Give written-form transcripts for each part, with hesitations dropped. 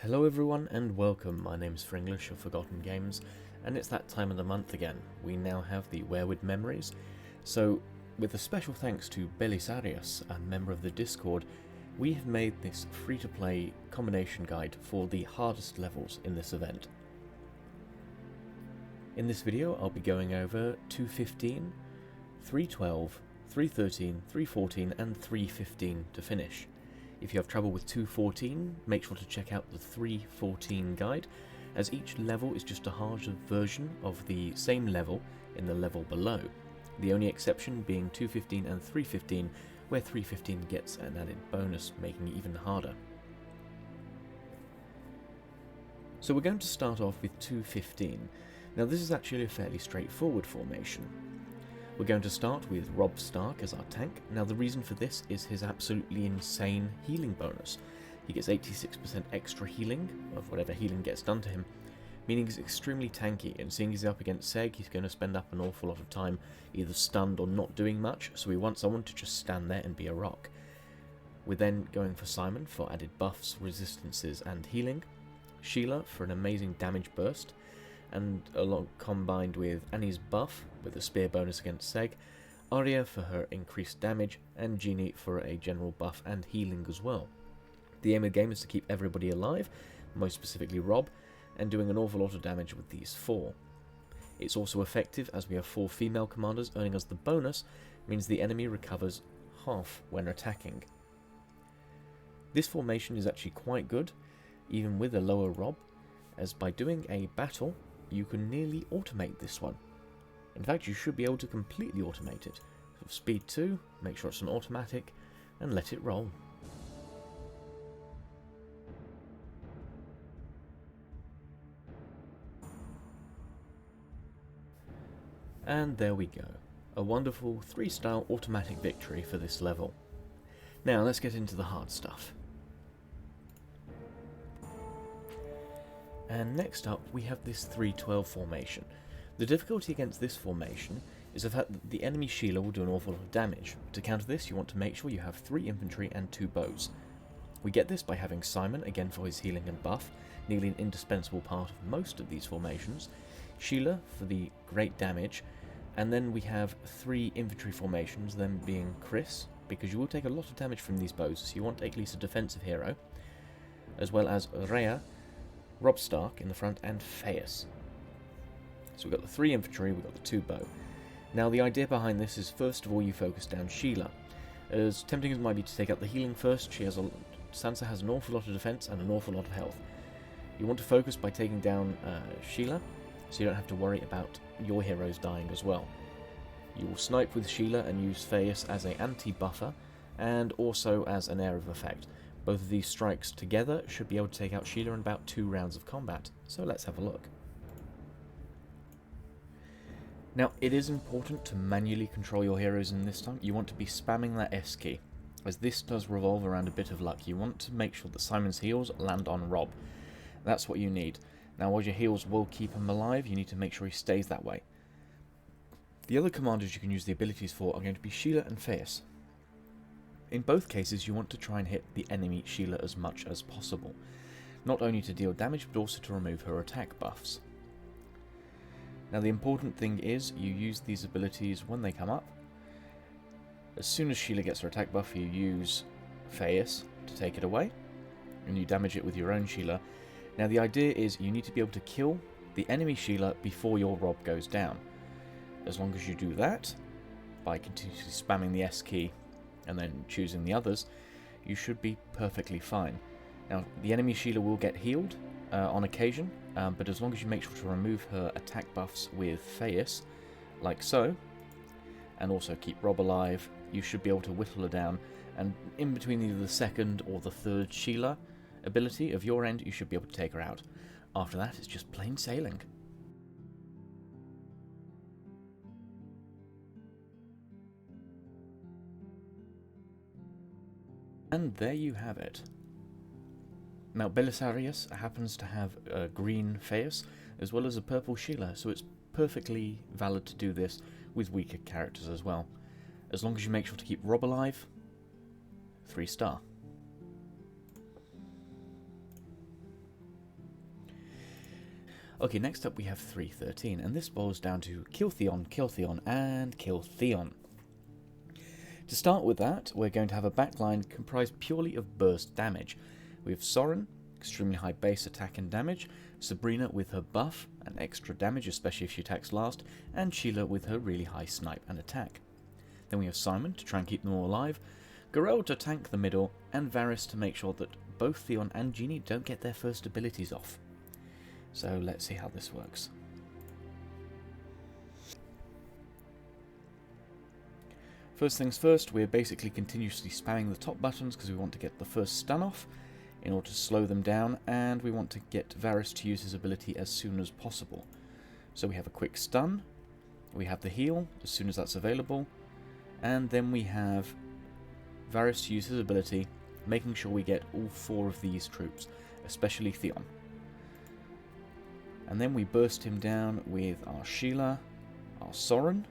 Hello everyone and welcome, my name is Fringlish of Forgotten Games, and it's that time of the month again. We now have the Weirwood Memories, so with a special thanks to Belisarius, a member of the Discord, we have made this free-to-play combination guide for the hardest levels in this event. In this video I'll be going over 215, 312, 313, 314 and 315 to finish. If you have trouble with 214, make sure to check out the 314 guide, as each level is just a harder version of the same level in the level below. The only exception being 215 and 315, where 315 gets an added bonus, making it even harder. So we're going to start off with 215. Now this is actually a fairly straightforward formation. We're going to start with Rob Stark as our tank. Now the reason for this is his absolutely insane healing bonus. He gets 86% extra healing of whatever healing gets done to him, meaning he's extremely tanky, and seeing he's up against Seg, he's going to spend up an awful lot of time either stunned or not doing much, so we want someone to just stand there and be a rock. We're then going for Simon for added buffs, resistances and healing, Sheila for an amazing damage burst, and along combined with Annie's buff with a spear bonus against Seg, Arya for her increased damage, and Jeannie for a general buff and healing as well. The aim of the game is to keep everybody alive, most specifically Rob, and doing an awful lot of damage with these four. It's also effective as we have 4 female commanders, earning us the bonus means the enemy recovers half when attacking. This formation is actually quite good, even with a lower Rob, as by doing a battle you can nearly automate this one. In fact, you should be able to completely automate it. So speed 2, make sure it's an automatic, and let it roll. And there we go. A wonderful 3-star automatic victory for this level. Now let's get into the hard stuff. And next up we have this 312 formation. The difficulty against this formation is the fact that the enemy Sheila will do an awful lot of damage. To counter this you want to make sure you have 3 infantry and 2 bows. We get this by having Simon, again for his healing and buff, nearly an indispensable part of most of these formations, Sheila for the great damage, and then we have 3 infantry formations, them being Chris, because you will take a lot of damage from these bows, so you want at least a defensive hero, as well as Rhea, Rob Stark in the front, and Phaeus. So we've got the 3 infantry, we've got the 2 bow. Now the idea behind this is first of all you focus down Sheila. As tempting as it might be to take out the healing first, Sansa has an awful lot of defense and an awful lot of health. You want to focus by taking down Sheila, so you don't have to worry about your heroes dying as well. You will snipe with Sheila and use Phaeus as an anti-buffer, and also as an area of effect. Both of these strikes together should be able to take out Sheila in about 2 rounds of combat, so let's have a look. Now, it is important to manually control your heroes in this time. You want to be spamming that S key, as this does revolve around a bit of luck. You want to make sure that Simon's heals land on Rob. That's what you need. Now, while your heals will keep him alive, you need to make sure he stays that way. The other commanders you can use the abilities for are going to be Sheila and Phaeus. In both cases, you want to try and hit the enemy Sheila as much as possible, not only to deal damage but also to remove her attack buffs. Now the important thing is you use these abilities when they come up. As soon as Sheila gets her attack buff, you use Phaeus to take it away, and you damage it with your own Sheila. Now the idea is you need to be able to kill the enemy Sheila before your Rob goes down. As long as you do that, by continuously spamming the S key and then choosing the others, you should be perfectly fine. Now, the enemy Sheila will get healed on occasion, but as long as you make sure to remove her attack buffs with Phaeus, like so, and also keep Rob alive, you should be able to whittle her down, and in between either the 2nd or the 3rd Sheila ability of your end, you should be able to take her out. After that, it's just plain sailing. And there you have it. Now Belisarius happens to have a green Phaeus as well as a purple Sheila, so it's perfectly valid to do this with weaker characters as well. As long as you make sure to keep Rob alive, 3-star. Okay, next up we have 313, and this boils down to kill Theon, and kill Theon. To start with that, we're going to have a backline comprised purely of burst damage. We have Soren, extremely high base attack and damage, Sabrina with her buff and extra damage, especially if she attacks last, and Sheila with her really high snipe and attack. Then we have Simon to try and keep them all alive, Garel to tank the middle, and Varys to make sure that both Theon and Genie don't get their first abilities off. So let's see how this works. First things first, we're basically continuously spamming the top buttons because we want to get the first stun off in order to slow them down, and we want to get Varys to use his ability as soon as possible. So we have a quick stun, we have the heal as soon as that's available, and then we have Varys to use his ability, making sure we get all 4 of these troops, especially Theon. And then we burst him down with our Sheila, our Soren,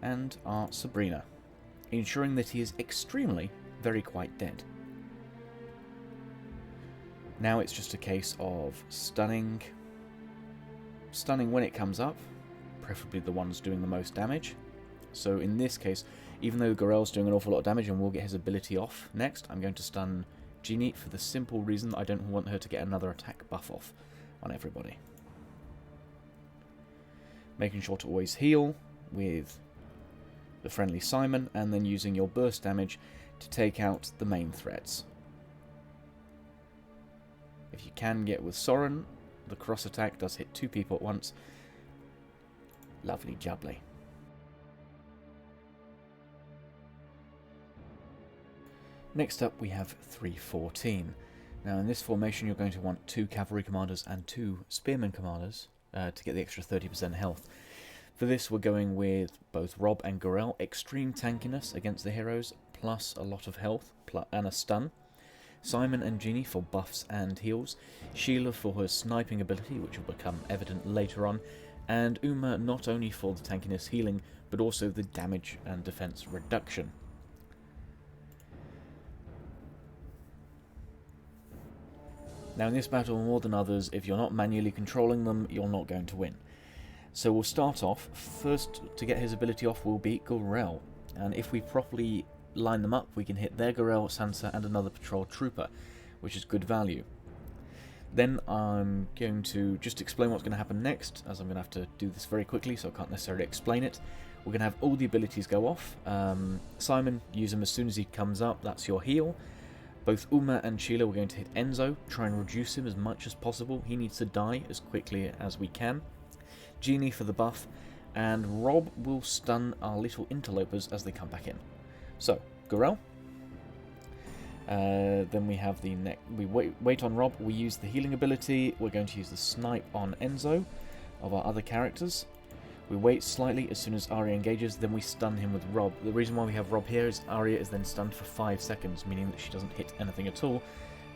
and our Sabrina, ensuring that he is extremely, very quite dead. Now it's just a case of stunning when it comes up, preferably the ones doing the most damage. So in this case, even though Garel's doing an awful lot of damage and will get his ability off next, I'm going to stun Genie for the simple reason that I don't want her to get another attack buff off on everybody. Making sure to always heal with the friendly Simon, and then using your burst damage to take out the main threats. If you can get with Soren, the cross attack does hit 2 people at once. Lovely jubbly. Next up we have 314. Now in this formation you're going to want 2 cavalry commanders and 2 spearmen commanders to get the extra 30% health. For this we're going with both Robb and Garel, extreme tankiness against the heroes, plus a lot of health and a stun. Simon and Genie for buffs and heals, Sheila for her sniping ability, which will become evident later on, and Uma not only for the tankiness healing, but also the damage and defense reduction. Now in this battle, more than others, if you're not manually controlling them, you're not going to win. So we'll start off, first to get his ability off will be Garel, and if we properly line them up we can hit their Garel, Sansa and another patrol trooper, which is good value. Then I'm going to just explain what's going to happen next, as I'm going to have to do this very quickly so I can't necessarily explain it. We're going to have all the abilities go off. Simon, use him as soon as he comes up, that's your heal. Both Uma and Sheila we're going to hit Enzo, try and reduce him as much as possible, he needs to die as quickly as we can. Genie for the buff, and Robb will stun our little interlopers as they come back in. So, Garel. Then we have the we wait on Robb, we use the healing ability, we're going to use the snipe on Enzo of our other characters. We wait slightly, as soon as Arya engages, then we stun him with Robb. The reason why we have Robb here is Arya is then stunned for 5 seconds, meaning that she doesn't hit anything at all.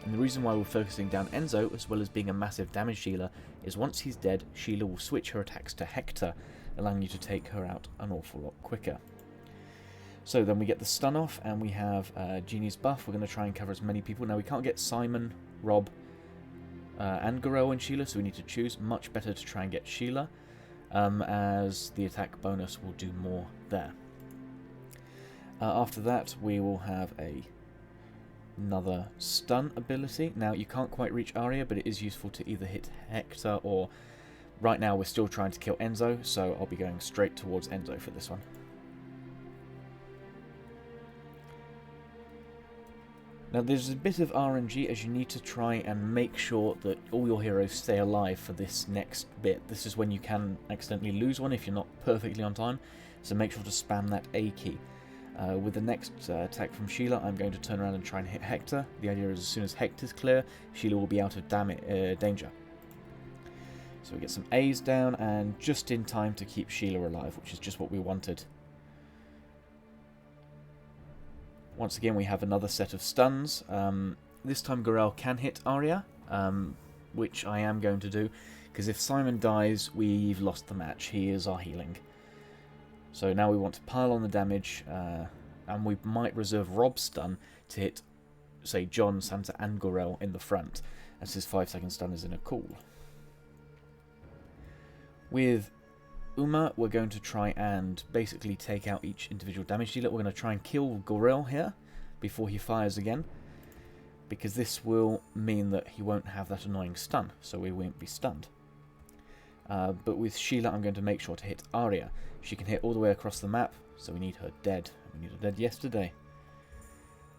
And the reason why we're focusing down Enzo, as well as being a massive damage dealer, is once he's dead, Sheila will switch her attacks to Hector, allowing you to take her out an awful lot quicker. So then we get the stun off, and we have Genie's buff. We're going to try and cover as many people. Now we can't get Simon, Robb, and Garel and Sheila, so we need to choose. Much better to try and get Sheila, as the attack bonus will do more there. After that, we will have another stun ability. Now you can't quite reach Arya, but it is useful to either hit Hector or... Right now we're still trying to kill Enzo, so I'll be going straight towards Enzo for this one. Now there's a bit of RNG, as you need to try and make sure that all your heroes stay alive for this next bit. This is when you can accidentally lose one if you're not perfectly on time, so make sure to spam that A key. With the next attack from Sheila, I'm going to turn around and try and hit Hector. The idea is as soon as Hector's clear, Sheila will be out of danger. So we get some A's down, and just in time to keep Sheila alive, which is just what we wanted. Once again, we have another set of stuns. This time Garel can hit Arya, which I am going to do, because if Simon dies, we've lost the match. He is our healing. So now we want to pile on the damage, and we might reserve Robb's stun to hit, say, Jon, Sansa and Garel in the front, as his 5-second stun is in a cool. With Uma, we're going to try and basically take out each individual damage dealer. We're going to try and kill Gorel here before he fires again, because this will mean that he won't have that annoying stun, so we won't be stunned. But with Sheila, I'm going to make sure to hit Arya. She can hit all the way across the map, so we need her dead. We need her dead yesterday.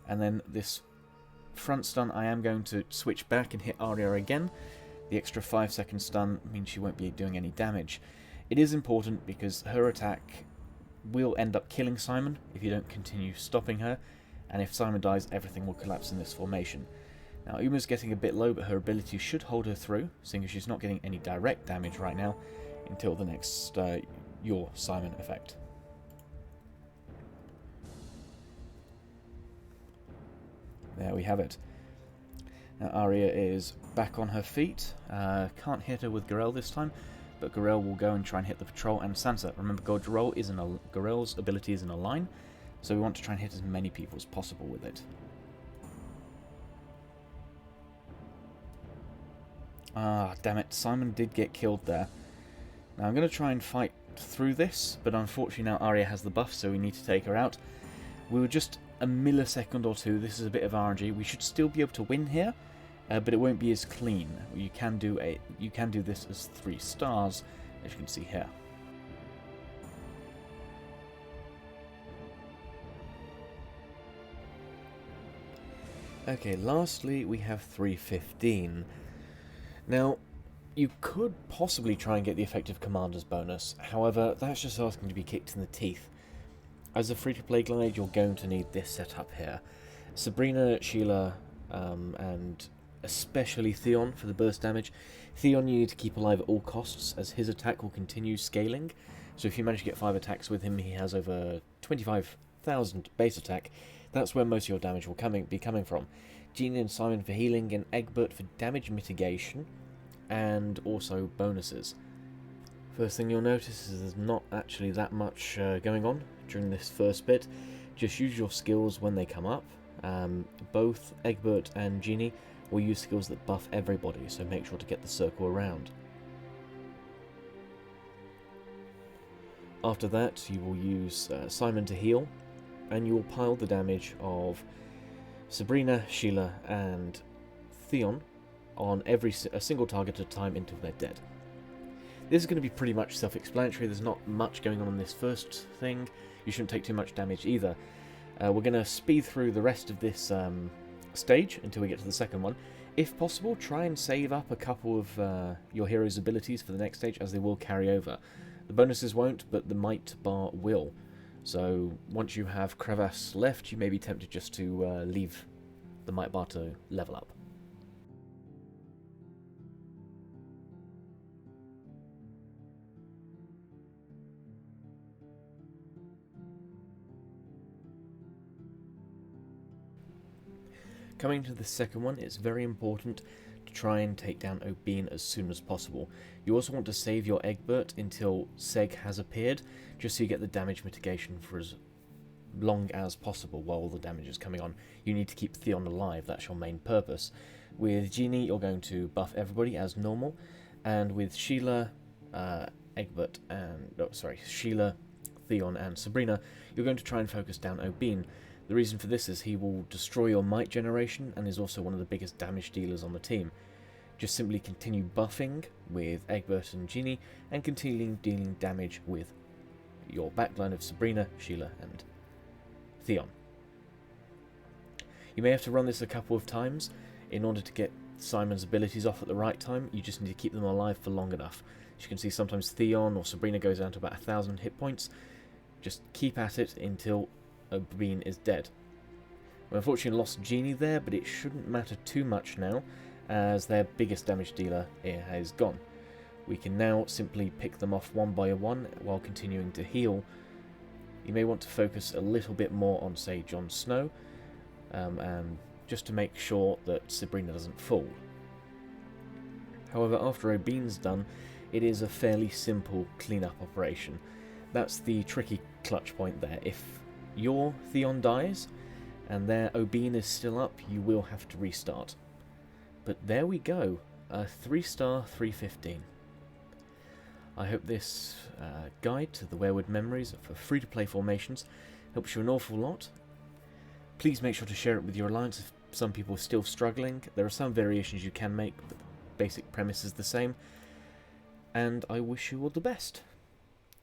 And then this front stun, I am going to switch back and hit Arya again. The extra 5-second stun means she won't be doing any damage. It is important because her attack will end up killing Simon if you don't continue stopping her, and if Simon dies, everything will collapse in this formation. Now, Uma's getting a bit low, but her ability should hold her through, seeing as she's not getting any direct damage right now until the next Your Simon effect. There we have it. Now, Arya is back on her feet. Can't hit her with Gorel this time, but Gorel will go and try and hit the patrol and Sansa. Remember, Gorel's ability is in a line, so we want to try and hit as many people as possible with it. Ah, damn it. Simon did get killed there. Now, I'm going to try and fight through this, but unfortunately now Arya has the buff, so we need to take her out. We were just a millisecond or two. This is a bit of RNG. We should still be able to win here, but it won't be as clean. You can do this as 3 stars, as you can see here. Okay, lastly we have 315. Now, you could possibly try and get the effective commander's bonus, however, that's just asking to be kicked in the teeth. As a free-to-play glide, you're going to need this setup here. Sabrina, Sheila, and especially Theon for the burst damage. Theon you need to keep alive at all costs, as his attack will continue scaling. So if you manage to get 5 attacks with him, he has over 25,000 base attack. That's where most of your damage will be coming from. Jeannie and Simon for healing, and Egbert for damage mitigation, and also bonuses. First thing you'll notice is there's not actually that much going on during this first bit. Just use your skills when they come up. Both Egbert and Jeannie will use skills that buff everybody, so make sure to get the circle around. After that, you will use Simon to heal, and you will pile the damage of Sabrina, Sheila, and Theon on a single target at a time until they're dead. This is going to be pretty much self-explanatory. There's not much going on in this first thing. You shouldn't take too much damage either. We're going to speed through the rest of this stage until we get to the second one. If possible, try and save up a couple of your hero's abilities for the next stage, as they will carry over. The bonuses won't, but the might bar will. So once you have Crevasse left, you may be tempted just to leave the might bar to level up. Coming to the second one, it's very important to try and take down Obeen as soon as possible. You also want to save your Egbert until Seg has appeared, just so you get the damage mitigation for as long as possible while all the damage is coming on. You need to keep Theon alive, that's your main purpose. With Jeannie, you're going to buff everybody as normal, and with Sheila, Sheila, Theon, and Sabrina, you're going to try and focus down Obeen. The reason for this is he will destroy your might generation and is also one of the biggest damage dealers on the team. Just simply continue buffing with Egbert and Jeannie and continue dealing damage with your backline of Sabrina, Sheila, and Theon. You may have to run this a couple of times in order to get Simon's abilities off at the right time. You just need to keep them alive for long enough. As you can see, sometimes Theon or Sabrina goes down to about 1,000 hit points. Just keep at it until Obeen is dead. We unfortunately lost Jeannie there, but it shouldn't matter too much now, as their biggest damage dealer is gone. We can now simply pick them off one by one while continuing to heal. You may want to focus a little bit more on, say, Jon Snow, and just to make sure that Sabrina doesn't fall. However, after Obeen's done, it is a fairly simple cleanup operation. That's the tricky clutch point there. If your Theon dies and their Obeen is still up, you will have to restart. But there we go, a 3-star 315. I hope this guide to the Weirwood Memories for free-to-play formations helps you an awful lot. Please make sure to share it with your alliance if some people are still struggling. There are some variations you can make, but the basic premise is the same. And I wish you all the best.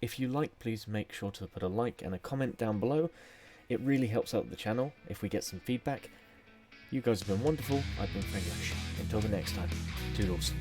If you like, please make sure to put a like and a comment down below. It really helps out the channel if we get some feedback. You guys have been wonderful. I've been Frank. Until the next time, toodles.